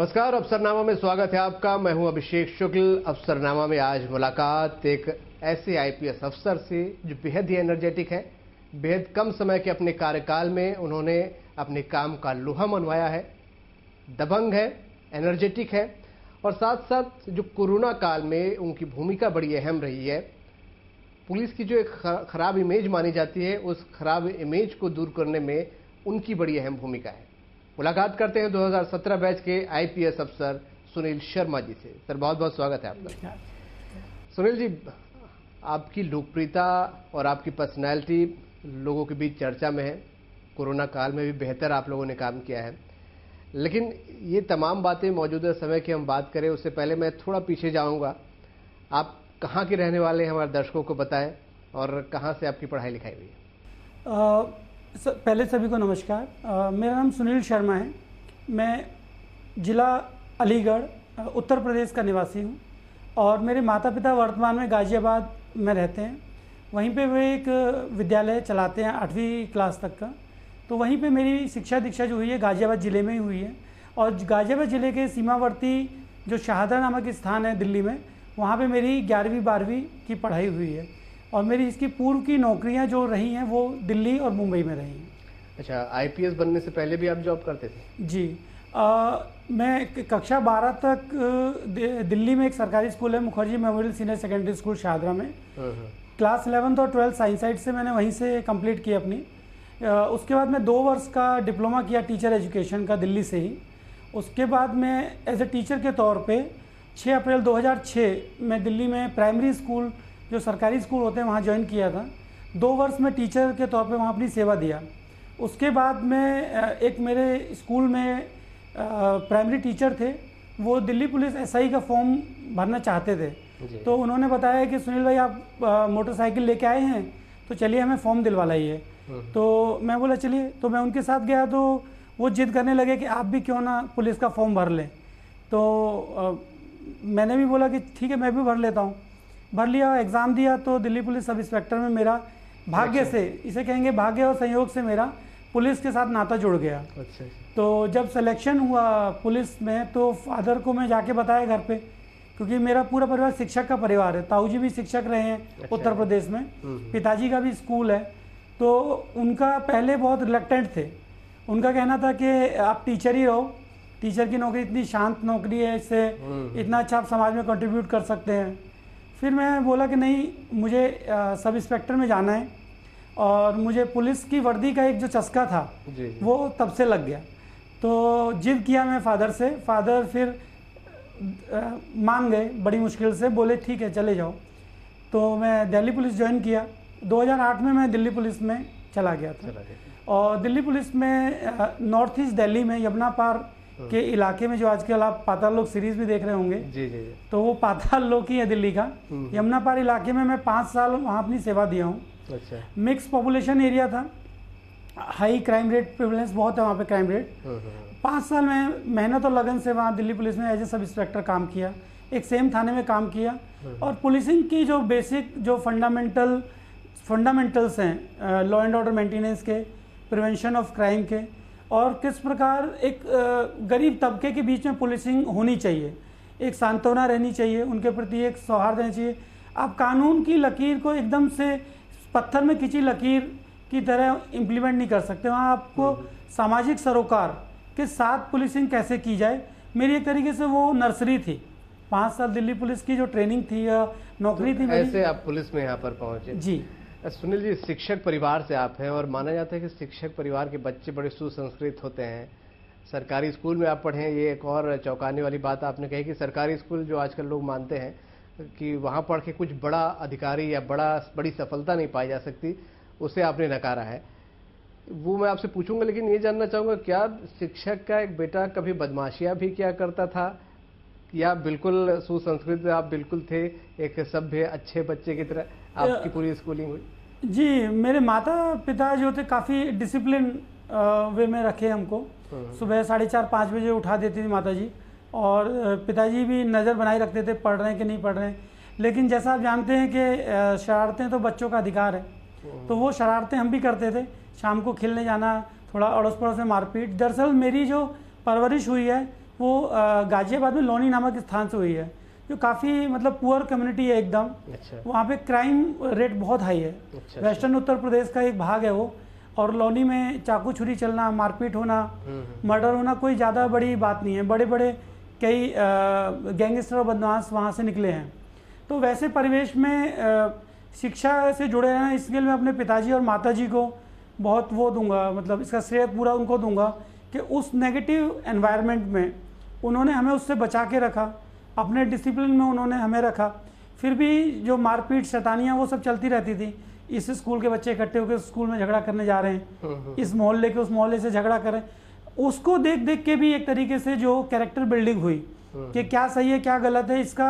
नमस्कार, अफसरनामा में स्वागत है आपका। मैं हूं अभिषेक शुक्ल। अफसरनामा में आज मुलाकात एक ऐसे आईपीएस अफसर से जो बेहद ही एनर्जेटिक है। बेहद कम समय के अपने कार्यकाल में उन्होंने अपने काम का लोहा मनवाया है, दबंग है, एनर्जेटिक है और साथ साथ जो कोरोना काल में उनकी भूमिका बड़ी अहम रही है। पुलिस की जो एक खराब इमेज मानी जाती है, उस खराब इमेज को दूर करने में उनकी बड़ी अहम भूमिका है। मुलाकात करते हैं 2017 बैच के आईपीएस अफसर सुनील शर्मा जी से। सर, बहुत बहुत स्वागत है आपका। सुनील जी, आपकी लोकप्रियता और आपकी पर्सनैलिटी लोगों के बीच चर्चा में है। कोरोना काल में भी बेहतर आप लोगों ने काम किया है, लेकिन ये तमाम बातें मौजूदा समय की हम बात करें उससे पहले मैं थोड़ा पीछे जाऊंगा। आप कहाँ के रहने वाले हैं, हमारे दर्शकों को बताएं, और कहाँ से आपकी पढ़ाई लिखाई हुई है? पहले सभी को नमस्कार। मेरा नाम सुनील शर्मा है। मैं जिला अलीगढ़ उत्तर प्रदेश का निवासी हूँ और मेरे माता पिता वर्तमान में गाज़ियाबाद में रहते हैं। वहीं पे वे एक विद्यालय चलाते हैं 8वीं क्लास तक का। तो वहीं पे मेरी शिक्षा दीक्षा जो हुई है गाज़ियाबाद ज़िले में ही हुई है। और गाज़ियाबाद ज़िले के सीमावर्ती जो शहादा नामक स्थान है दिल्ली में, वहाँ पे मेरी 11वीं 12वीं की पढ़ाई हुई है। और मेरी इसकी पूर्व की नौकरियां जो रही हैं वो दिल्ली और मुंबई में रही हैं। अच्छा, आईपीएस बनने से पहले भी आप जॉब करते थे? जी। मैं कक्षा 12 तक दिल्ली में एक सरकारी स्कूल है, Mukherjee memorial senior secondary school Shahdara में। क्लास 11th और 12th साइंस साइड से मैंने वहीं से कंप्लीट की अपनी। उसके बाद मैं 2 वर्ष का डिप्लोमा किया टीचर एजुकेशन का दिल्ली से ही। उसके बाद मैं एज ए टीचर के तौर पे 6 अप्रैल 2006 में दिल्ली में प्राइमरी स्कूल जो सरकारी स्कूल होते हैं वहाँ ज्वाइन किया था। 2 वर्ष में टीचर के तौर पे वहाँ अपनी सेवा दिया। उसके बाद में एक मेरे स्कूल में प्राइमरी टीचर थे, वो दिल्ली पुलिस एसआई का फॉर्म भरना चाहते थे। तो उन्होंने बताया कि सुनील भाई आप मोटरसाइकिल लेके आए हैं तो चलिए हमें फॉर्म दिलवा लाइए। तो मैं बोला चलिए। तो मैं उनके साथ गया तो वो जिद करने लगे कि आप भी क्यों ना पुलिस का फॉर्म भर लें। तो मैंने भी बोला कि ठीक है, मैं भी भर लेता हूँ। भर लिया, एग्ज़ाम दिया। तो दिल्ली पुलिस सब इंस्पेक्टर में मेरा भाग्य से, इसे कहेंगे भाग्य और संयोग से, मेरा पुलिस के साथ नाता जुड़ गया। अच्छा। तो जब सिलेक्शन हुआ पुलिस में तो फादर को मैं जाके बताया घर पे, क्योंकि मेरा पूरा परिवार शिक्षक का परिवार है। ताऊ जी भी शिक्षक रहे हैं। अच्छा। उत्तर प्रदेश में पिताजी का भी स्कूल है। तो उनका पहले बहुत रिलेक्टेंट थे। उनका कहना था कि आप टीचर ही रहो, टीचर की नौकरी इतनी शांत नौकरी है, इससे इतना अच्छा आप समाज में कंट्रीब्यूट कर सकते हैं। फिर मैं बोला कि नहीं, मुझे सब इंस्पेक्टर में जाना है। और मुझे पुलिस की वर्दी का एक जो चस्का था वो तब से लग गया। तो जिद किया मैं फादर से। फादर फिर मान गए बड़ी मुश्किल से, बोले ठीक है चले जाओ। तो मैं दिल्ली पुलिस ज्वाइन किया। 2008 में मैं दिल्ली पुलिस में चला गया था। और दिल्ली पुलिस में नॉर्थ ईस्ट दिल्ली में यमुना पार के इलाके में, जो आजकल आप पाताल लोक सीरीज भी देख रहे होंगे, जी। तो वो पाताल लोक ही है दिल्ली का। यमुना पार इलाके में मैं 5 साल वहाँ अपनी सेवा दिया हूँ। अच्छा। मिक्स पॉपुलेशन एरिया था, हाई क्राइम रेट, प्रिवलेंस बहुत है वहाँ पे, क्राइम रेट। 5 साल में मेहनत और लगन से वहाँ दिल्ली पुलिस में एज ए सब इंस्पेक्टर काम किया। एक सेम थाने में काम किया। और पुलिसिंग की जो बेसिक जो फंडामेंटल्स हैं लॉ एंड ऑर्डर मेंटेनेंस के, प्रिवेंशन ऑफ क्राइम के, और किस प्रकार एक गरीब तबके के बीच में पुलिसिंग होनी चाहिए, एक सांत्वना रहनी चाहिए, उनके प्रति एक सौहार्द रहना चाहिए। आप कानून की लकीर को एकदम से पत्थर में खिंची लकीर की तरह इम्प्लीमेंट नहीं कर सकते। वहाँ आपको सामाजिक सरोकार के साथ पुलिसिंग कैसे की जाए, मेरी एक तरीके से वो नर्सरी थी। 5 साल दिल्ली पुलिस की जो ट्रेनिंग थी या नौकरी थी मेरी। ऐसे आप पुलिस में यहाँ पर पहुँचे? जी। सुनील जी, शिक्षक परिवार से आप हैं और माना जाता है कि शिक्षक परिवार के बच्चे बड़े सुसंस्कृत होते हैं। सरकारी स्कूल में आप पढ़े, ये एक और चौंकाने वाली बात आपने कही कि सरकारी स्कूल जो आजकल लोग मानते हैं कि वहाँ पढ़ के कुछ बड़ा अधिकारी या बड़ी सफलता नहीं पाई जा सकती, उसे आपने नकारा है। वो मैं आपसे पूछूंगा, लेकिन ये जानना चाहूँगा, क्या शिक्षक का एक बेटा कभी बदमाशियाँ भी किया करता था, या बिल्कुल सुसंस्कृत आप बिल्कुल थे, एक सभ्य अच्छे बच्चे की तरह आपकी पूरी स्कूलिंग हुई? जी, मेरे माता पिता जो थे काफ़ी डिसिप्लिन वे में रखे हमको। सुबह 4:30-5 बजे उठा देती थी माता जी, और पिताजी भी नज़र बनाए रखते थे पढ़ रहे हैं कि नहीं पढ़ रहे हैं। लेकिन जैसा आप जानते हैं कि शरारतें तो बच्चों का अधिकार है, तो वो शरारतें हम भी करते थे। शाम को खेलने जाना, थोड़ा अड़ोस पड़ोस में मारपीट। दरअसल मेरी जो परवरिश हुई है वो गाजियाबाद में लोनी नामक स्थान से हुई है, जो काफ़ी मतलब पुअर कम्युनिटी है एकदम। अच्छा। वहाँ पे क्राइम रेट बहुत हाई है। अच्छा। वेस्टर्न उत्तर प्रदेश का एक भाग है वो, और लोनी में चाकू छुरी चलना, मारपीट होना, मर्डर होना कोई ज़्यादा बड़ी बात नहीं है। बड़े बड़े कई गैंगस्टर और बदमाश वहाँ से निकले हैं। तो वैसे परिवेश में शिक्षा से जुड़े रहना, इसके लिए मैं अपने पिताजी और माताजी को बहुत वो दूंगा, मतलब इसका श्रेय पूरा उनको दूंगा कि उस नेगेटिव एनवायरनमेंट में उन्होंने हमें उससे बचा के रखा, अपने डिसिप्लिन में उन्होंने हमें रखा। फिर भी जो मारपीट शैतानियाँ वो सब चलती रहती थी। इस स्कूल के बच्चे इकट्ठे होकर स्कूल में झगड़ा करने जा रहे हैं, इस मोहल्ले के उस मोहल्ले से झगड़ा करें, उसको देख देख के भी एक तरीके से जो कैरेक्टर बिल्डिंग हुई कि क्या सही है क्या गलत है, इसका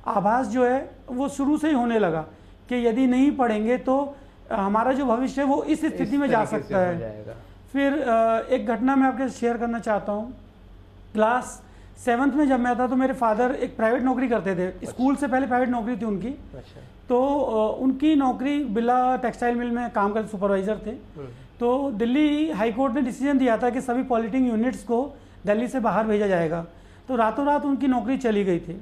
आभास जो है वो शुरू से ही होने लगा कि यदि नहीं पढ़ेंगे तो हमारा जो भविष्य है वो इस स्थिति में जा सकता है। फिर एक घटना मैं आपके शेयर करना चाहता हूँ। क्लास 7th में जब मैं था तो मेरे फादर एक प्राइवेट नौकरी करते थे। अच्छा। स्कूल से पहले प्राइवेट नौकरी थी उनकी। अच्छा। तो उनकी नौकरी बिरला टेक्सटाइल मिल में काम करते सुपरवाइजर थे। तो दिल्ली हाई कोर्ट ने डिसीजन दिया था कि सभी पॉलिटिंग यूनिट्स को दिल्ली से बाहर भेजा जाएगा। तो रातों रात उनकी नौकरी चली गई थी।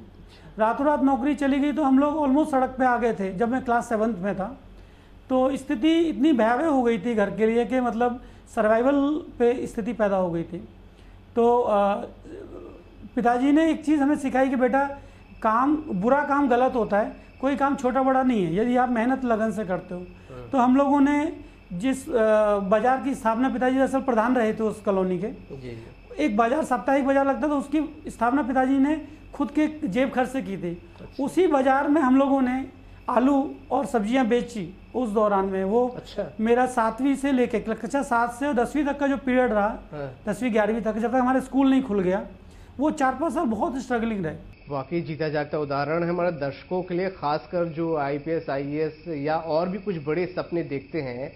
रातों रात नौकरी चली गई तो हम लोग ऑलमोस्ट सड़क पे आ गए थे जब मैं क्लास 7th में था। तो स्थिति इतनी भयावह हो गई थी घर के लिए कि मतलब सर्वाइवल पे स्थिति पैदा हो गई थी। तो पिताजी ने एक चीज़ हमें सिखाई कि बेटा बुरा काम गलत होता है, कोई काम छोटा बड़ा नहीं है यदि आप मेहनत लगन से करते हो। तो हम लोगों ने जिस बाजार की स्थापना, पिताजी असल प्रधान रहे थे उस कॉलोनी के, एक बाजार साप्ताहिक बाजार लगता था, उसकी स्थापना पिताजी ने खुद के जेब खर्च से की थी। उसी बाजार में हम लोगों ने आलू और सब्जियां बेची उस दौरान में। वो अच्छा। मेरा 7वीं से लेके कक्षा 7 से 10वीं तक का जो पीरियड रहा, 10वीं 11वीं तक, जब तक हमारे स्कूल नहीं खुल गया, वो 4-5 साल बहुत स्ट्रगलिंग रहे। वाकई जीता जागता उदाहरण है हमारे दर्शकों के लिए, खासकर जो IPS IAS या और भी कुछ बड़े सपने देखते हैं।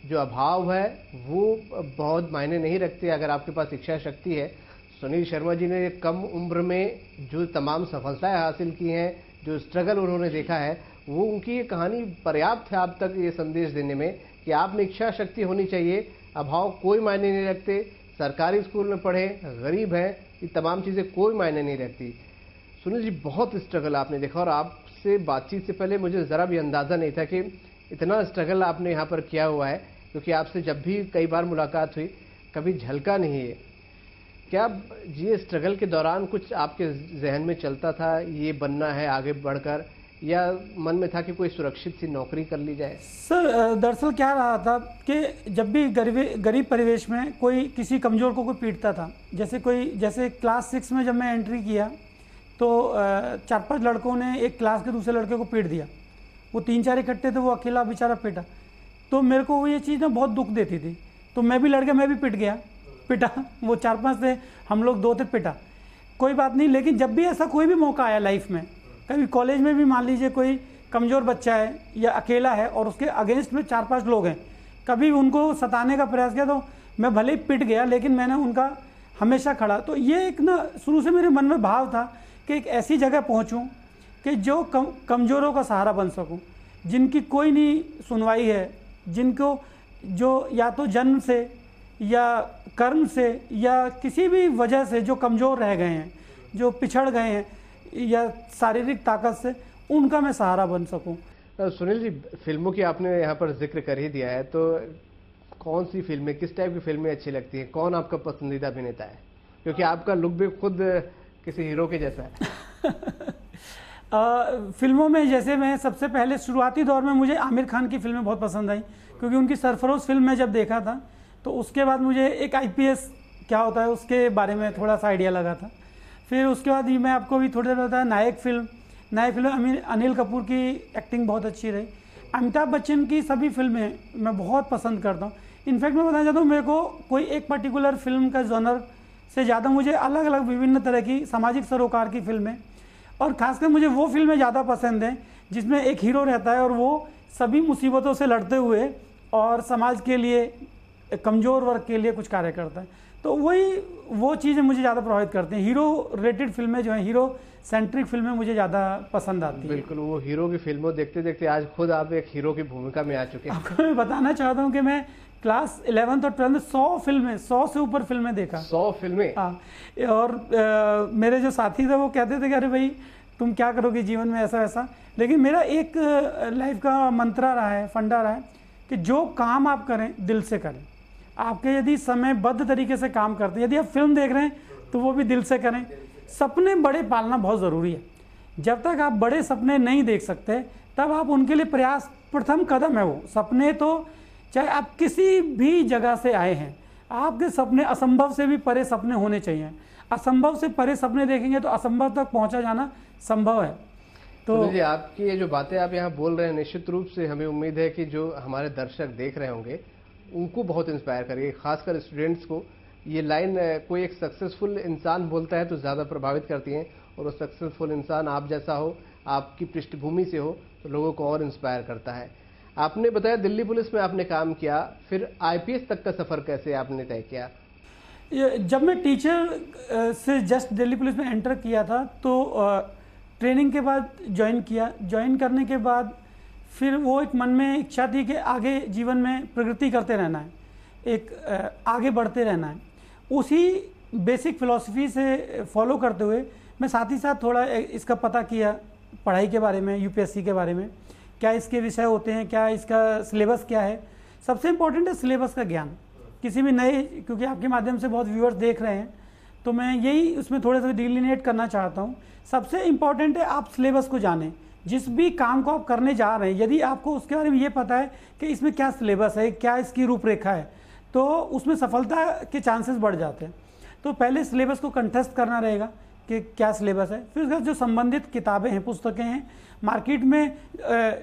जो अभाव है वो बहुत मायने नहीं रखते अगर आपके पास इच्छा शक्ति है। सुनील शर्मा जी ने कम उम्र में जो तमाम सफलताएं हासिल की हैं, जो स्ट्रगल उन्होंने देखा है, वो उनकी ये कहानी पर्याप्त है आप तक ये संदेश देने में कि आप में इच्छा शक्ति होनी चाहिए। अभाव कोई मायने नहीं रखते, सरकारी स्कूल में पढ़े, गरीब हैं, ये तमाम चीज़ें कोई मायने नहीं रखती। सुनील जी, बहुत स्ट्रगल आपने देखा और आपसे बातचीत से पहले मुझे ज़रा भी अंदाज़ा नहीं था कि इतना स्ट्रगल आपने यहाँ पर किया हुआ है, क्योंकि आपसे जब भी कई बार मुलाकात हुई कभी झलका नहीं है। क्या ये स्ट्रगल के दौरान कुछ आपके जहन में चलता था ये बनना है आगे बढ़कर, या मन में था कि कोई सुरक्षित सी नौकरी कर ली जाए? सर दरअसल क्या रहा था कि जब भी गरीब परिवेश में कोई किसी कमज़ोर को कोई पीटता था, जैसे क्लास 6 में जब मैं एंट्री किया तो 4-5 लड़कों ने एक क्लास के दूसरे लड़के को पीट दिया। वो 3-4 इकट्ठे थे, वो अकेला बेचारा पीटा। तो मेरे को वो ये चीज़ ना बहुत दुख देती थी। तो मैं भी लड़के, मैं भी पिटा। वो 4-5 थे, हम लोग 2 थे, पिटा, कोई बात नहीं। लेकिन जब भी ऐसा कोई भी मौका आया लाइफ में, कभी कॉलेज में भी मान लीजिए कोई कमज़ोर बच्चा है या अकेला है और उसके अगेंस्ट में 4-5 लोग हैं, कभी उनको सताने का प्रयास किया तो मैं भले ही पिट गया, लेकिन मैंने उनका हमेशा खड़ा। तो ये एक ना शुरू से मेरे मन में भाव था कि एक ऐसी जगह पहुंचूं कि जो कमज़ोरों का सहारा बन सकूं, जिनकी कोई नहीं सुनवाई है, जिनको जो या तो जन्म से या कर्म से या किसी भी वजह से जो कमज़ोर रह गए हैं, जो पिछड़ गए हैं या शारीरिक ताकत से, उनका मैं सहारा बन सकूं। सुनील जी, फिल्मों की आपने यहाँ पर जिक्र कर ही दिया है, तो कौन सी फिल्में, किस टाइप की फिल्में अच्छी लगती हैं? कौन आपका पसंदीदा अभिनेता है? क्योंकि आपका लुक भी खुद किसी हीरो के जैसा है। फिल्मों में जैसे मैं सबसे पहले शुरुआती दौर में मुझे आमिर खान की फिल्में बहुत पसंद आई, क्योंकि उनकी सरफरोश फिल्म में जब देखा था तो उसके बाद मुझे एक IPS क्या होता है उसके बारे में थोड़ा सा आइडिया लगा था। फिर उसके बाद मैं आपको भी थोड़ी देर बताया, नायक फिल्म अनिल कपूर की एक्टिंग बहुत अच्छी रही। अमिताभ बच्चन की सभी फिल्में मैं बहुत पसंद करता हूँ। इनफैक्ट मैं बताना चाहता हूँ, मेरे को कोई एक पर्टिकुलर फिल्म का जॉनर से ज़्यादा मुझे अलग अलग विभिन्न तरह की सामाजिक सरोकार की फिल्में, और ख़ासकर मुझे वो फिल्में ज़्यादा पसंद हैं जिसमें एक हीरो रहता है और वो सभी मुसीबतों से लड़ते हुए और समाज के लिए, कमज़ोर वर्ग के लिए कुछ कार्य करता है। तो वो चीज़ें मुझे ज़्यादा प्रभावित करती हैं। हीरो रेटेड फिल्में जो हैं, हीरो सेंट्रिक फिल्में मुझे ज़्यादा पसंद आती हैं। बिल्कुल, वो हीरो की फिल्मों देखते देखते आज खुद आप एक हीरो की भूमिका में आ चुके हैं। आपको मैं बताना चाहता हूँ कि मैं क्लास 11th और 12th में 100 से ऊपर फिल्में देखा। 100 फिल्में? हाँ। और मेरे जो साथी थे वो कहते थे कि अरे भाई तुम क्या करोगे जीवन में, ऐसा वैसा। लेकिन मेरा एक लाइफ का मंत्रा रहा है, फंडा रहा है कि जो काम आप करें दिल से करें। आपके यदि समयबद्ध तरीके से काम करते हैं, यदि आप फिल्म देख रहे हैं तो वो भी दिल से करें। सपने बड़े पालना बहुत ज़रूरी है। जब तक आप बड़े सपने नहीं देख सकते तब आप उनके लिए प्रयास, प्रथम कदम है वो। सपने तो चाहे आप किसी भी जगह से आए हैं, आपके सपने असंभव से भी परे सपने होने चाहिए। असंभव से परे सपने देखेंगे तो असंभव तक पहुंचा जाना संभव है। तो जी, आपकी ये जो बातें आप यहाँ बोल रहे हैं, निश्चित रूप से हमें उम्मीद है कि जो हमारे दर्शक देख रहे होंगे उनको बहुत इंस्पायर करेगी, खासकर स्टूडेंट्स को। ये लाइन कोई एक सक्सेसफुल इंसान बोलता है तो ज़्यादा प्रभावित करती हैं, और वो सक्सेसफुल इंसान आप जैसा हो, आपकी पृष्ठभूमि से हो, तो लोगों को और इंस्पायर करता है। आपने बताया दिल्ली पुलिस में आपने काम किया, फिर आईपीएस तक का सफ़र कैसे आपने तय किया? जब मैं टीचर से जस्ट दिल्ली पुलिस में एंटर किया था तो ट्रेनिंग के बाद ज्वाइन किया। ज्वाइन करने के बाद फिर वो एक मन में इच्छा थी कि आगे जीवन में प्रगति करते रहना है, एक आगे बढ़ते रहना है। उसी बेसिक फ़िलॉसफी से फॉलो करते हुए मैं साथ ही साथ थोड़ा इसका पता किया पढ़ाई के बारे में, यूपीएससी के बारे में, क्या इसके विषय होते हैं, क्या इसका सिलेबस क्या है। सबसे इम्पोर्टेंट है सिलेबस का ज्ञान। किसी भी नए, क्योंकि आपके माध्यम से बहुत व्यूअर्स देख रहे हैं तो मैं यही उसमें थोड़ा सा डिलिनेट करना चाहता हूँ। सबसे इम्पॉर्टेंट है आप सिलेबस को जानें। जिस भी काम को आप करने जा रहे हैं, यदि आपको उसके बारे में ये पता है कि इसमें क्या सिलेबस है, क्या इसकी रूपरेखा है, तो उसमें सफलता के चांसेस बढ़ जाते हैं। तो पहले सिलेबस को कंठस्थ करना रहेगा कि क्या सिलेबस है। फिर उसके जो संबंधित किताबें हैं, पुस्तकें हैं मार्केट में।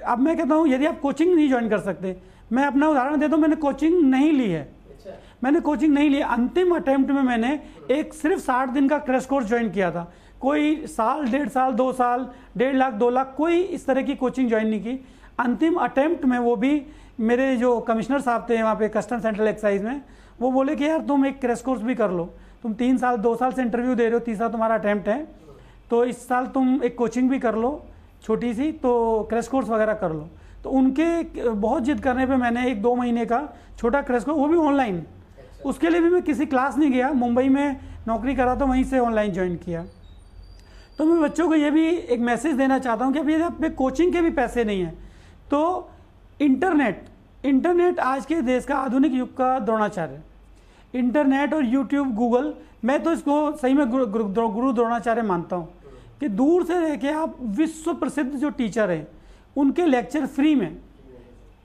अब मैं कहता हूँ यदि आप कोचिंग नहीं ज्वाइन कर सकते, मैं अपना उदाहरण देता हूँ, मैंने कोचिंग नहीं ली है। मैंने कोचिंग नहीं ली। अंतिम अटेम्प्ट में मैंने एक सिर्फ 60 दिन का क्रैश कोर्स ज्वाइन किया था। कोई साल, 1.5 साल, 2 साल, 1.5 लाख, 2 लाख, कोई इस तरह की कोचिंग ज्वाइन नहीं की। अंतिम अटेम्प्ट में वो भी मेरे जो कमिश्नर साहब थे वहाँ पे कस्टम सेंट्रल एक्साइज में, वो बोले कि यार तुम एक क्रैश कोर्स भी कर लो, तुम 3 साल 2 साल से इंटरव्यू दे रहे हो, तीसरा तुम्हारा अटेम्प्ट है, तो इस साल तुम एक कोचिंग भी कर लो छोटी सी, तो क्रैश कोर्स वगैरह कर लो। तो उनके बहुत जिद करने पे मैंने 1-2 महीने का छोटा क्रैश कोर्स, वो भी ऑनलाइन, उसके लिए भी मैं किसी क्लास नहीं गया, मुंबई में नौकरी करा तो वहीं से ऑनलाइन ज्वाइन किया। तो मैं बच्चों को ये भी एक मैसेज देना चाहता हूँ कि अभी आप में कोचिंग के भी पैसे नहीं हैं तो इंटरनेट आज के देश का आधुनिक युग का द्रोणाचार्य। इंटरनेट और यूट्यूब, गूगल, मैं तो इसको सही में गुरु द्रोणाचार्य मानता हूँ कि दूर से रह के आप विश्व प्रसिद्ध जो टीचर हैं उनके लेक्चर फ्री में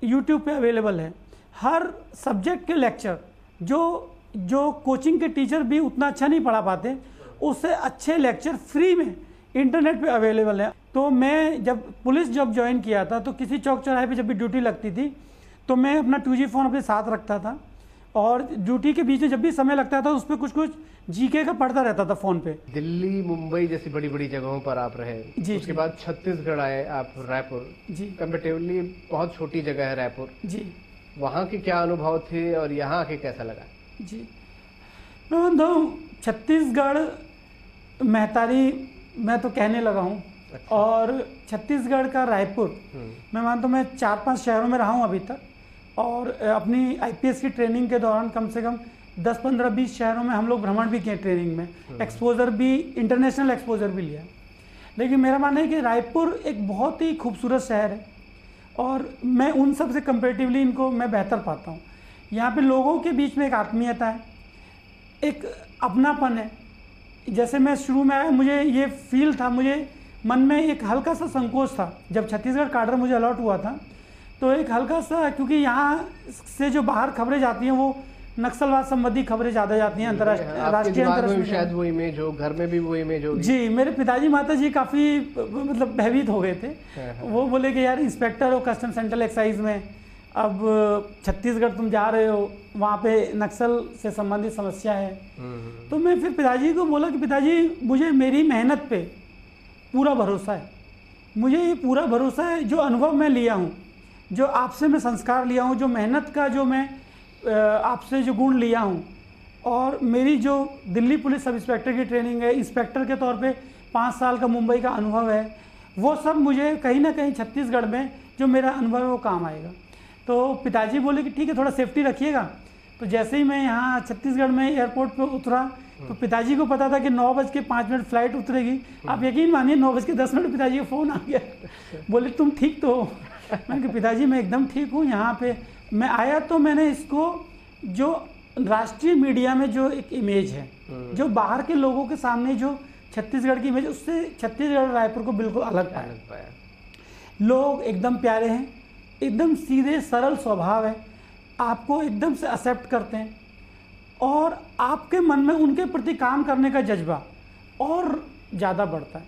यूट्यूब पे अवेलेबल है। हर सब्जेक्ट के लेक्चर जो कोचिंग के टीचर भी उतना अच्छा नहीं पढ़ा पाते, उससे अच्छे लेक्चर फ्री में इंटरनेट पे अवेलेबल है। तो मैं जब पुलिस जब ज्वाइन किया था तो किसी चौक चौराहे पे जब भी ड्यूटी लगती थी तो मैं अपना 2G फ़ोन अपने साथ रखता था और ड्यूटी के बीच में जब भी समय लगता था उस पर कुछ जीके का पढ़ता रहता था फ़ोन पे। दिल्ली, मुंबई जैसी बड़ी बड़ी जगहों पर आप रहे जी, उसके बाद छत्तीसगढ़ आए आप, रायपुर जी, कंपेरेटिवली बहुत छोटी जगह है रायपुर जी। वहाँ के क्या अनुभव थे और यहाँ आके कैसा लगा? जी, मैं मानता हूँ छत्तीसगढ़ महतारी मैं तो कहने लगा हूँ। अच्छा। और छत्तीसगढ़ का रायपुर, मैं मानता हूँ मैं 4-5 शहरों में रहा हूँ अभी तक, और अपनी आईपीएस की ट्रेनिंग के दौरान कम से कम 10-15-20 शहरों में हम लोग भ्रमण भी किए, ट्रेनिंग में एक्सपोजर भी, इंटरनेशनल एक्सपोजर भी लिया। लेकिन मेरा मानना है कि रायपुर एक बहुत ही खूबसूरत शहर है और मैं उन सब से कंपेरेटिवली इनको मैं बेहतर पाता हूँ। यहाँ पे लोगों के बीच में एक आत्मीयता है, एक अपनापन है। जैसे मैं शुरू में आया मुझे ये फील था, मुझे मन में एक हल्का सा संकोच था जब छत्तीसगढ़ काडर मुझे अलॉट हुआ था, तो एक हल्का सा, क्योंकि यहाँ से जो बाहर खबरें जाती हैं वो नक्सलवाद संबंधी खबरें ज़्यादा जाती हैं, राष्ट्रीय अंतर्राष्ट्रीय। शायद वो इमेज हो, घर में भी वो इमेज होगी। जी, मेरे पिताजी माता जी काफ़ी मतलब भयभीत हो गए थे। वो बोले कि यार इंस्पेक्टर हो कस्टम सेंट्रल एक्साइज में, अब छत्तीसगढ़ तुम जा रहे हो, वहाँ पे नक्सल से संबंधित समस्या है। तो मैं फिर पिताजी को बोला कि पिताजी मुझे मेरी मेहनत पे पूरा भरोसा है, मुझे ये पूरा भरोसा है, जो अनुभव मैं लिया हूँ, जो आपसे मैं संस्कार लिया हूँ, जो मेहनत का जो मैं आपसे जो गुण लिया हूँ, और मेरी जो दिल्ली पुलिस सब इंस्पेक्टर की ट्रेनिंग है, इंस्पेक्टर के तौर पे 5 साल का मुंबई का अनुभव है, वो सब मुझे कहीं ना कहीं छत्तीसगढ़ में जो मेरा अनुभव है वो काम आएगा। तो पिताजी बोले कि ठीक है, थोड़ा सेफ्टी रखिएगा। तो जैसे ही मैं यहाँ छत्तीसगढ़ में एयरपोर्ट पर उतरा तो पिताजी को पता था कि 9:05 फ्लाइट उतरेगी। आप यकीन मानिए 9:10 पिताजी का फ़ोन आ गया, बोले तुम ठीक तो हो? मैंने कहा पिताजी मैं एकदम ठीक हूँ। यहाँ पे मैं आया तो मैंने इसको जो राष्ट्रीय मीडिया में जो एक इमेज है, जो बाहर के लोगों के सामने जो छत्तीसगढ़ की इमेज, उससे छत्तीसगढ़ रायपुर को बिल्कुल अलग पाया। लोग एकदम प्यारे हैं, एकदम सीधे सरल स्वभाव है, आपको एकदम से एक्सेप्ट करते हैं और आपके मन में उनके प्रति काम करने का जज्बा और ज़्यादा बढ़ता है।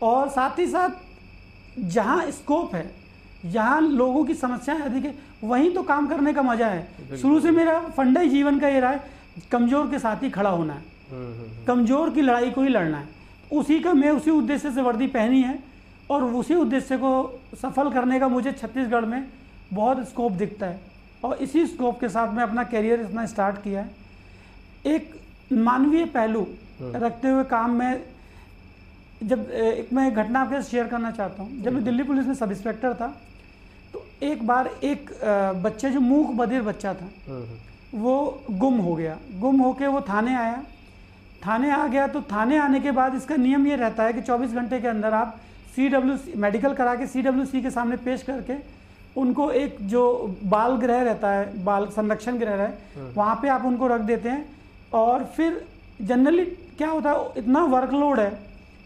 और साथ ही साथ जहाँ स्कोप है, जहाँ लोगों की समस्याएं अधिक है, वहीं तो काम करने का मजा है। शुरू से मेरा फंडा ही जीवन का ये रहा है, कमज़ोर के साथ ही खड़ा होना है, कमज़ोर की लड़ाई को ही लड़ना है। उसी का मैं उसी उद्देश्य से वर्दी पहनी है और उसी उद्देश्य को सफल करने का मुझे छत्तीसगढ़ में बहुत स्कोप दिखता है और इसी स्कोप के साथ मैं अपना करियर इतना स्टार्ट किया है। एक मानवीय पहलू रखते हुए काम में जब एक मैं घटना आपके साथ शेयर करना चाहता हूँ। जब मैं दिल्ली पुलिस में सब इंस्पेक्टर था तो एक बार एक बच्चा जो मूक बधिर बच्चा था वो गुम हो गया। गुम होके वो थाने आया, थाने आ गया। तो थाने आने के बाद इसका नियम ये रहता है कि 24 घंटे के अंदर आप CWC मेडिकल करा के CWC के सामने पेश करके उनको एक जो बाल गृह रहता है, बाल संरक्षण गृह है, वहाँ पे आप उनको रख देते हैं। और फिर जनरली क्या होता है, इतना वर्कलोड है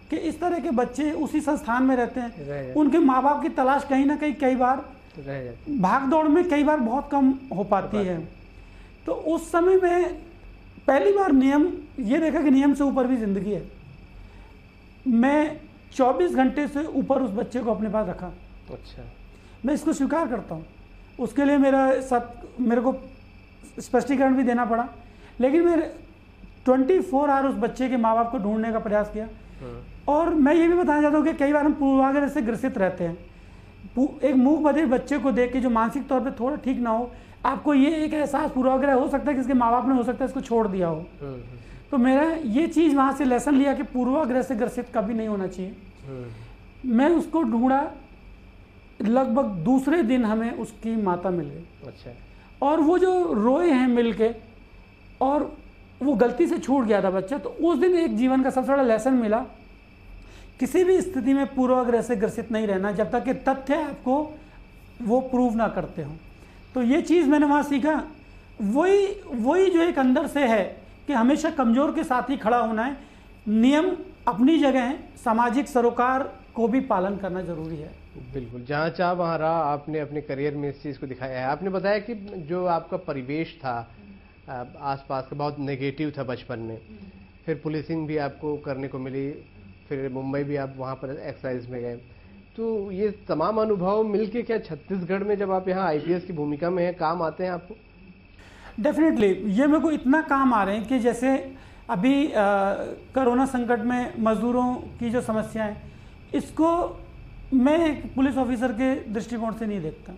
कि इस तरह के बच्चे उसी संस्थान में रहते हैं, उनके माँ बाप की तलाश कहीं ना कहीं कई बार भाग दौड़ में कई बार बहुत कम हो पाती है। तो उस समय में पहली बार नियम ये देखा कि नियम से ऊपर भी जिंदगी है। मैं 24 घंटे से ऊपर उस बच्चे को अपने पास रखा। अच्छा, मैं इसको स्वीकार करता हूँ। उसके लिए मेरे को स्पष्टीकरण भी देना पड़ा, लेकिन मैं 24 आवर उस बच्चे के माँ बाप को ढूंढने का प्रयास किया। और मैं ये भी बताना चाहता हूँ कि कई बार हम पूर्वाग्रह से ग्रसित रहते हैं। एक मूक बधिर बच्चे को देख के जो मानसिक तौर पे थोड़ा ठीक ना हो, आपको ये एक एहसास पूर्वाग्रह हो सकता है कि इसके माँ बाप ने हो सकता है इसको छोड़ दिया हो। तो मेरा ये चीज़ वहाँ से लेसन लिया कि पूर्वाग्रह से ग्रसित कभी नहीं होना चाहिए। मैं उसको ढूंढा, लगभग दूसरे दिन हमें उसकी माता मिल गई। अच्छा। और वो जो रोए हैं मिल के, और वो गलती से छूट गया था बच्चा। तो उस दिन एक जीवन का सबसे बड़ा लेसन मिला, किसी भी स्थिति में पूर्वाग्रह से ग्रसित नहीं रहना जब तक कि तथ्य आपको वो प्रूव ना करते हो। तो ये चीज़ मैंने वहाँ सीखा। वही जो एक अंदर से है कि हमेशा कमज़ोर के साथ ही खड़ा होना है। नियम अपनी जगह है, सामाजिक सरोकार को भी पालन करना जरूरी है। बिल्कुल, जहाँ चाह वहाँ रहा। आपने अपने करियर में इस चीज़ को दिखाया है। आपने बताया कि जो आपका परिवेश था आसपास का बहुत नेगेटिव था बचपन में, फिर पुलिसिंग भी आपको करने को मिली, फिर मुंबई भी आप वहाँ पर एक्साइज में गए। तो ये तमाम अनुभव मिलके क्या छत्तीसगढ़ में जब आप यहाँ IPS की भूमिका में हैं काम आते हैं आपको? डेफिनेटली ये मेरे को इतना काम आ रहे हैं कि जैसे अभी कोरोना संकट में मजदूरों की जो समस्या है, इसको मैं एक पुलिस ऑफिसर के दृष्टिकोण से नहीं देखता।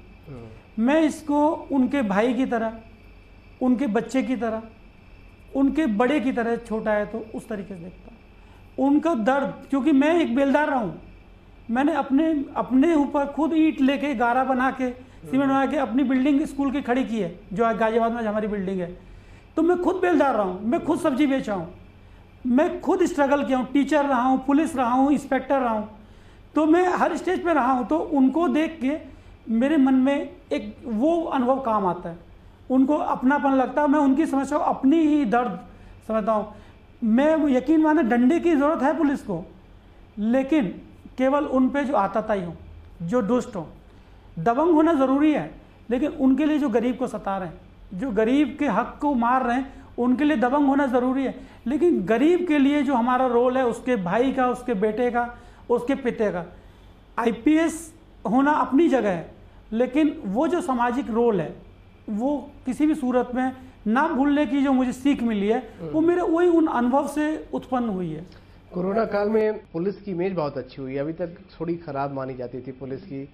मैं इसको उनके भाई की तरह, उनके बच्चे की तरह, उनके बड़े की तरह, छोटा है तो उस तरीके से देखता हूँ। उनका दर्द, क्योंकि मैं एक बेलदार रहा हूँ, मैंने अपने ऊपर खुद ईंट लेके, गारा बना के, सीमेंट बना के अपनी बिल्डिंग स्कूल की खड़ी की है, जो गाजियाबाद में हमारी बिल्डिंग है। तो मैं खुद बेलदार रहा हूँ, मैं खुद सब्जी बेचा हूँ, मैं खुद स्ट्रगल किया हूँ, टीचर रहा हूँ, पुलिस रहा हूँ, इंस्पेक्टर रहा हूँ। तो मैं हर स्टेज पे रहा हूँ। तो उनको देख के मेरे मन में एक वो अनुभव काम आता है, उनको अपनापन लगता है। मैं उनकी समस्या को अपनी ही दर्द समझता हूँ। मैं यकीन माने डंडे की ज़रूरत है पुलिस को, लेकिन केवल उन पे जो आताताई हो, जो दुष्ट हो। दबंग होना ज़रूरी है, लेकिन उनके लिए जो गरीब को सता रहे हैं, जो गरीब के हक को मार रहे हैं, उनके लिए दबंग होना ज़रूरी है। लेकिन गरीब के लिए जो हमारा रोल है, उसके भाई का, उसके बेटे का, उसके पिता का, IPS होना अपनी जगह है, लेकिन वो जो सामाजिक रोल है वो किसी भी सूरत में ना भूलने की जो मुझे सीख मिली है, वो मेरे वही उन अनुभव से उत्पन्न हुई है। कोरोना काल में पुलिस की इमेज बहुत अच्छी हुई। अभी तक थोड़ी खराब मानी जाती थी पुलिस की,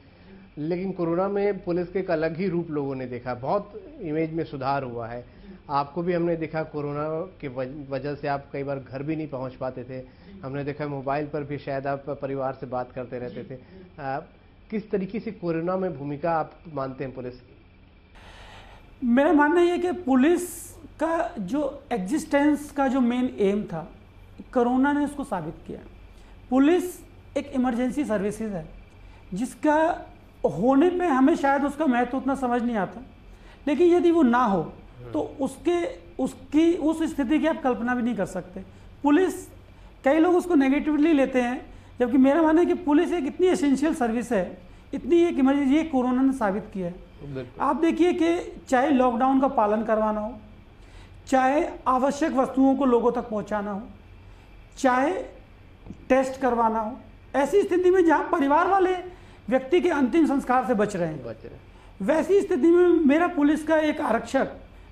लेकिन कोरोना में पुलिस के एक अलग ही रूप लोगों ने देखा, बहुत इमेज में सुधार हुआ है। आपको भी हमने देखा कोरोना की वजह से आप कई बार घर भी नहीं पहुंच पाते थे। हमने देखा मोबाइल पर भी शायद आप परिवार से बात करते रहते थे। किस तरीके से कोरोना में भूमिका आप मानते हैं पुलिस की? मेरा मानना ये कि पुलिस का जो एग्जिस्टेंस का जो मेन एम था, कोरोना ने उसको साबित किया। पुलिस एक इमरजेंसी सर्विसेज है जिसका होने पे हमें शायद उसका महत्व उतना समझ नहीं आता, लेकिन यदि वो ना हो तो उसकी उस स्थिति की आप कल्पना भी नहीं कर सकते। पुलिस, कई लोग उसको नेगेटिवली लेते हैं, जबकि मेरा मानना है कि पुलिस एक इतनी एसेंशियल सर्विस है, इतनी एक इमरजेंसी, ये कोरोना ने साबित किया है। आप देखिए कि चाहे लॉकडाउन का पालन करवाना हो, चाहे आवश्यक वस्तुओं को लोगों तक पहुंचाना हो, चाहे टेस्ट करवाना हो, ऐसी स्थिति में जहां परिवार वाले व्यक्ति के अंतिम संस्कार से बच रहे हैं, वैसी स्थिति में मेरा पुलिस का एक आरक्षक,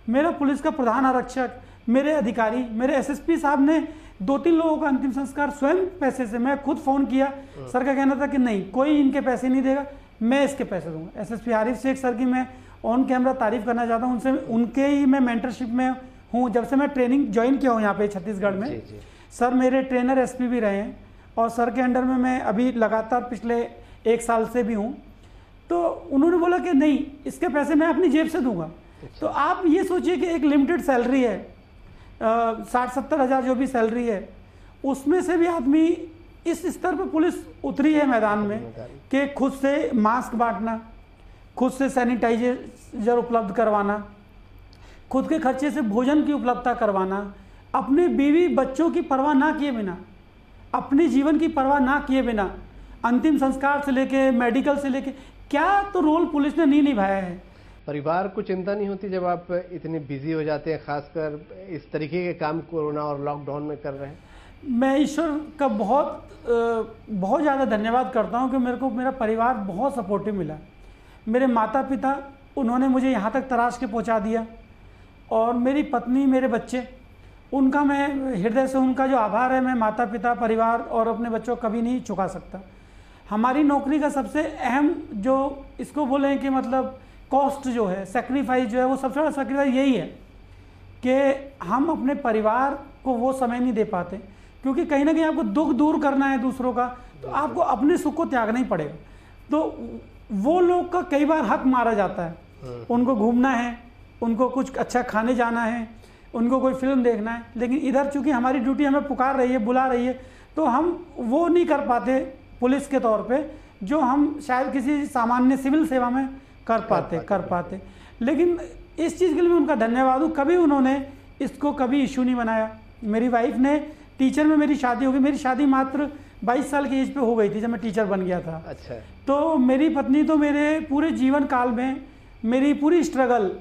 मेरा पुलिस का प्रधान आरक्षक, मेरे अधिकारी, मेरे एसएसपी साहब ने 2-3 लोगों का अंतिम संस्कार स्वयं पैसे से, मैं खुद फ़ोन किया, सर का कहना था कि नहीं, कोई इनके पैसे नहीं देगा, मैं इसके पैसे दूंगा। एसएसपी आरिफ शेख सर की मैं ऑन कैमरा तारीफ करना चाहता हूँ, उनसे, उनके ही मैं मेंटरशिप में हूँ जब से मैं ट्रेनिंग ज्वाइन किया हूँ यहाँ पे छत्तीसगढ़ में। जी। सर मेरे ट्रेनर एसपी भी रहे हैं और सर के अंडर में मैं अभी लगातार पिछले 1 साल से भी हूँ। तो उन्होंने बोला कि नहीं, इसके पैसे मैं अपनी जेब से दूंगा। तो आप ये सोचिए कि एक लिमिटेड सैलरी है, 60-70 हज़ार जो भी सैलरी है, उसमें से भी आदमी इस स्तर पर पुलिस उतरी है मैदान में कि खुद से मास्क बांटना, खुद से सैनिटाइजर उपलब्ध करवाना, खुद के खर्चे से भोजन की उपलब्धता करवाना, अपने बीवी बच्चों की परवाह ना किए बिना, अपने जीवन की परवाह ना किए बिना, अंतिम संस्कार से लेके मेडिकल से लेके, क्या तो रोल पुलिस ने नहीं निभाया है। परिवार को चिंता नहीं होती जब आप इतने बिजी हो जाते हैं, खासकर इस तरीके के काम कोरोना और लॉकडाउन में कर रहे हैं? मैं ईश्वर का बहुत ज़्यादा धन्यवाद करता हूं कि मेरे को मेरा परिवार बहुत सपोर्टिव मिला। मेरे माता पिता, उन्होंने मुझे यहाँ तक तराश के पहुँचा दिया, और मेरी पत्नी, मेरे बच्चे, उनका मैं हृदय से उनका जो आभार है, मैं माता पिता, परिवार और अपने बच्चों को कभी नहीं चुका सकता। हमारी नौकरी का सबसे अहम जो इसको बोलें कि मतलब कॉस्ट जो है, सेक्रीफाइस जो है, वो सबसे बड़ा सेक्रीफाइस यही है कि हम अपने परिवार को वो समय नहीं दे पाते, क्योंकि कहीं ना कहीं आपको दुख दूर करना है दूसरों का, तो आपको अपने सुख को त्यागना ही पड़ेगा। तो वो लोग का कई बार हक मारा जाता है, उनको घूमना है, उनको कुछ अच्छा खाने जाना है, उनको कोई फिल्म देखना है, लेकिन इधर चूंकि हमारी ड्यूटी हमें पुकार रही है, बुला रही है, तो हम वो नहीं कर पाते पुलिस के तौर पे जो हम शायद किसी सामान्य सिविल सेवा में कर पाते। लेकिन इस चीज़ के लिए मैं उनका धन्यवाद हूँ, कभी उन्होंने इसको कभी इशू नहीं बनाया। मेरी वाइफ ने, टीचर में मेरी शादी हो गई, मेरी शादी मात्र 22 साल की एज पे हो गई थी जब मैं टीचर बन गया था। अच्छा। तो मेरी पत्नी तो मेरे पूरे जीवन काल में मेरी पूरी स्ट्रगल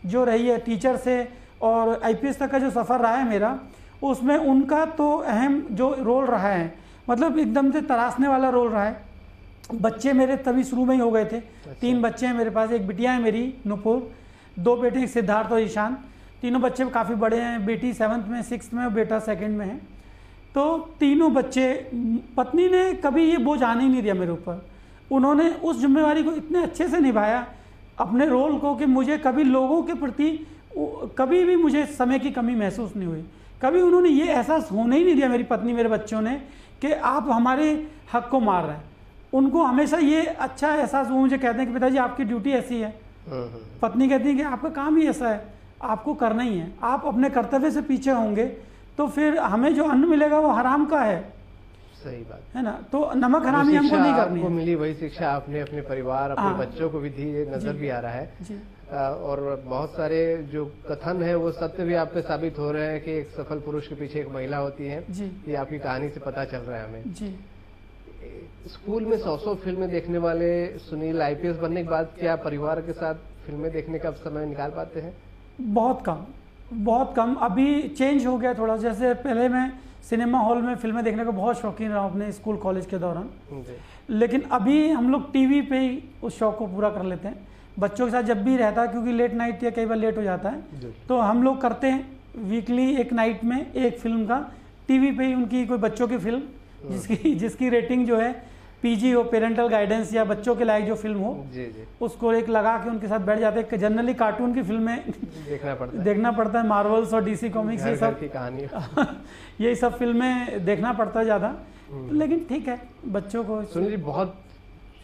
जो रही है टीचर से और आईपीएस तक का जो सफ़र रहा है मेरा, उसमें उनका तो अहम जो रोल रहा है, मतलब एकदम से तराशने वाला रोल रहा है। बच्चे मेरे तभी शुरू में ही हो गए थे। 3 बच्चे हैं मेरे पास, एक बिटिया है मेरी नुपुर, 2 बेटे, सिद्धार्थ और ईशान। तीनों बच्चे काफ़ी बड़े हैं, बेटी 7th में, 6th में और बेटा 2nd में है। तो तीनों बच्चे, पत्नी ने कभी ये बोझ आने ही नहीं दिया मेरे ऊपर। उन्होंने उस जिम्मेवारी को इतने अच्छे से निभाया, अपने रोल को, कि मुझे कभी लोगों के प्रति कभी भी मुझे समय की कमी महसूस नहीं हुई। कभी उन्होंने ये एहसास होने ही नहीं दिया, मेरी पत्नी मेरे बच्चों ने, कि आप हमारे हक को मार रहे हैं। उनको हमेशा ये अच्छा एहसास हुआ, मुझे कहते हैं कि पिताजी आपकी ड्यूटी ऐसी है। पत्नी कहती है कि आपका काम ही ऐसा है, आपको करना ही है, आप अपने कर्तव्य से पीछे होंगे तो फिर हमें जो अन्न मिलेगा वो हराम का है। सही बात है ना, तो नमक हरामी हमको नहीं करनी है। आपको मिली वही शिक्षा आपने अपने परिवार, अपने बच्चों को भी दी, नजर भी आ रहा है जी। और बहुत सारे जो कथन है वो सत्य भी आप पे साबित हो रहे हैं कि एक सफल पुरुष के पीछे एक महिला होती है जी। ये आपकी कहानी से पता चल रहा है हमें जी। स्कूल में 100 फिल्में देखने वाले सुनील आईपीएस बनने के बाद क्या परिवार के साथ फिल्में देखने का समय निकाल पाते हैं? बहुत कम। अभी चेंज हो गया थोड़ा। जैसे पहले मैं सिनेमा हॉल में फिल्में देखने का बहुत शौकीन रहा अपने स्कूल कॉलेज के दौरान, लेकिन अभी हम लोग टीवी पे ही उस शौक को पूरा कर लेते हैं। बच्चों के साथ जब भी रहता है, क्योंकि लेट नाइट या कई बार लेट हो जाता है, तो हम लोग करते हैं वीकली एक नाइट में एक फिल्म का टीवी पे ही, उनकी कोई बच्चों की फिल्म जिसकी रेटिंग जो है पीजी हो, पेरेंटल गाइडेंस या बच्चों के लायक जो फिल्म हो, जी जी, उसको एक लगा के उनके साथ बैठ जाते हैं। जनरली कार्टून की फिल्में देखना पड़ता है, मार्वल्स और डीसी कॉमिक्स ये सब की कहानी यही सब फिल्में देखना पड़ता है ज़्यादा, लेकिन ठीक है बच्चों को। सुनील जी, बहुत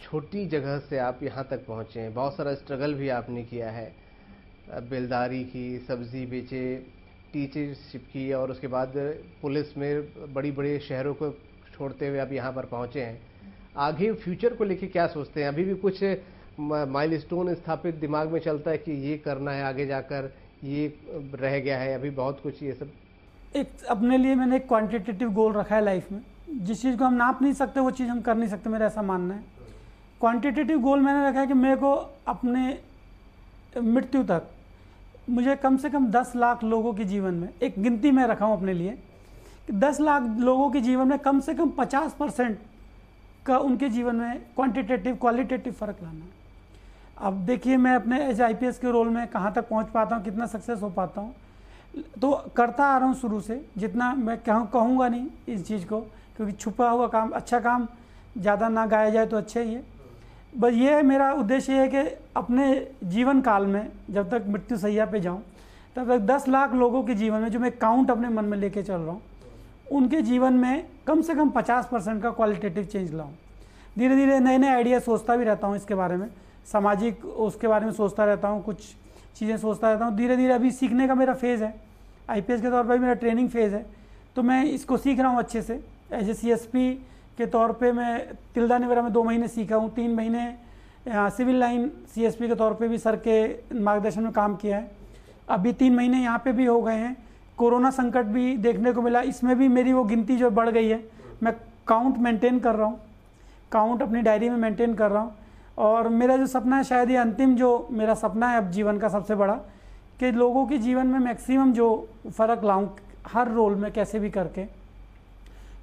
छोटी जगह से आप यहाँ तक पहुँचे हैं, बहुत सारा स्ट्रगल भी आपने किया है, बेलदारी की, सब्जी बेचे, टीचरशिप की, और उसके बाद पुलिस में बड़ी बड़े शहरों को छोड़ते हुए आप यहाँ पर पहुँचे हैं। आगे फ्यूचर को लेके क्या सोचते हैं? अभी भी कुछ माइलस्टोन स्थापित दिमाग में चलता है कि ये करना है आगे जाकर, ये रह गया है अभी बहुत कुछ ये सब? एक अपने लिए मैंने एक क्वांटिटेटिव गोल रखा है लाइफ में। जिस चीज़ को हम नाप नहीं सकते वो चीज़ हम कर नहीं सकते, मेरा ऐसा मानना है। क्वांटिटेटिव गोल मैंने रखा है कि मेरे को अपने मृत्यु तक मुझे कम से कम 10 लाख लोगों के जीवन में, एक गिनती मैं रखा हूँ अपने लिए कि 10 लाख लोगों के जीवन में कम से कम 50% का उनके जीवन में क्वांटिटेटिव क्वालिटेटिव फ़र्क लाना है। अब देखिए मैं अपने एज IPS के रोल में कहाँ तक पहुँच पाता हूँ, कितना सक्सेस हो पाता हूँ, तो करता आ रहा हूँ शुरू से। जितना मैं कहूँगा नहीं इस चीज़ को, क्योंकि छुपा हुआ काम, अच्छा काम ज़्यादा ना गाया जाए तो अच्छा ही है। बस ये मेरा उद्देश्य है कि अपने जीवन काल में जब तक मृत्यु सैया पे जाऊं तब तक 10 लाख लोगों के जीवन में, जो मैं काउंट अपने मन में लेके चल रहा हूं, उनके जीवन में कम से कम 50% का क्वालिटेटिव चेंज लाऊं। धीरे धीरे नए नए आइडिया सोचता भी रहता हूं इसके बारे में, सामाजिक उसके बारे में सोचता रहता हूँ, कुछ चीज़ें सोचता रहता हूँ। धीरे धीरे अभी सीखने का मेरा फेज़ है, IPS के तौर पर भी मेरा ट्रेनिंग फेज़ है, तो मैं इसको सीख रहा हूँ अच्छे से। एज ए CSP के तौर पे मैं तिल्दा नेवरा में 2 महीने सीखा हूँ, 3 महीने सिविल लाइन CSP के तौर पे भी सर के मार्गदर्शन में काम किया है। अभी 3 महीने यहाँ पे भी हो गए हैं। कोरोना संकट भी देखने को मिला, इसमें भी मेरी वो गिनती जो बढ़ गई है। मैं काउंट मेंटेन कर रहा हूँ, काउंट अपनी डायरी में मेंटेन कर रहा हूँ। और मेरा जो सपना है, शायद ये अंतिम जो मेरा सपना है अब जीवन का सबसे बड़ा, कि लोगों के जीवन में मैक्सिमम जो फ़र्क लाऊं हर रोल में कैसे भी करके,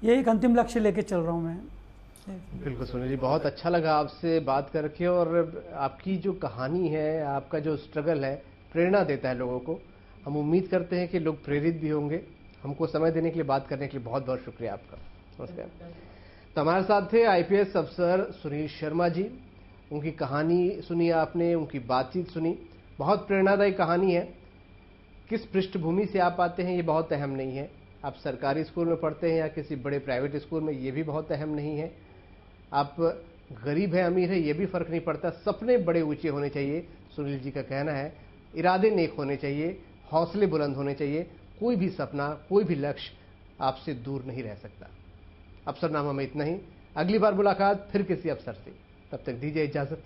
ये एक अंतिम लक्ष्य लेके चल रहा हूँ मैं। बिल्कुल सुनील जी, बहुत अच्छा लगा आपसे बात करके, और आपकी जो कहानी है, आपका जो स्ट्रगल है, प्रेरणा देता है लोगों को। हम उम्मीद करते हैं कि लोग प्रेरित भी होंगे। हमको समय देने के लिए, बात करने के लिए बहुत बहुत शुक्रिया आपका। नमस्कार। तो हमारे साथ थे IPS अफसर सुनील शर्मा जी। उनकी कहानी सुनी आपने, उनकी बातचीत सुनी, बहुत प्रेरणादायी कहानी है। किस पृष्ठभूमि से आप आते हैं ये बहुत अहम नहीं है, आप सरकारी स्कूल में पढ़ते हैं या किसी बड़े प्राइवेट स्कूल में, ये भी बहुत अहम नहीं है। आप गरीब है अमीर है ये भी फर्क नहीं पड़ता, सपने बड़े ऊंचे होने चाहिए। सुनील जी का कहना है इरादे नेक होने चाहिए, हौसले बुलंद होने चाहिए। कोई भी सपना, कोई भी लक्ष्य आपसे दूर नहीं रह सकता। अफसरनामा में इतना ही। अगली बार मुलाकात फिर किसी अफसर से, तब तक दीजिए इजाजत।